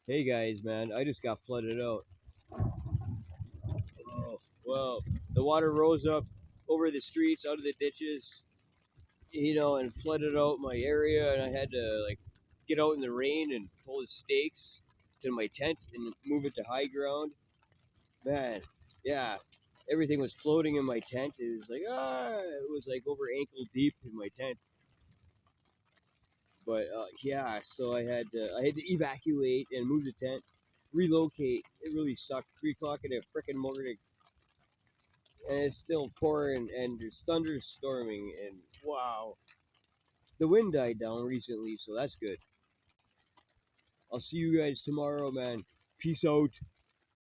Hey guys, man, I just got flooded out. Oh, well, the water rose up over the streets, out of the ditches, and flooded out my area, and I had to like get out in the rain and pull the stakes to my tent and move it to high ground. Man, yeah, everything was floating in my tent. It was like over ankle deep in my tent. But yeah, so I had to evacuate and move the tent, relocate. It really sucked. 3 o'clock in the frickin' morning, and it's still pouring, and there's thunderstorming, and wow, the wind died down recently, so that's good. I'll see you guys tomorrow, man. Peace out.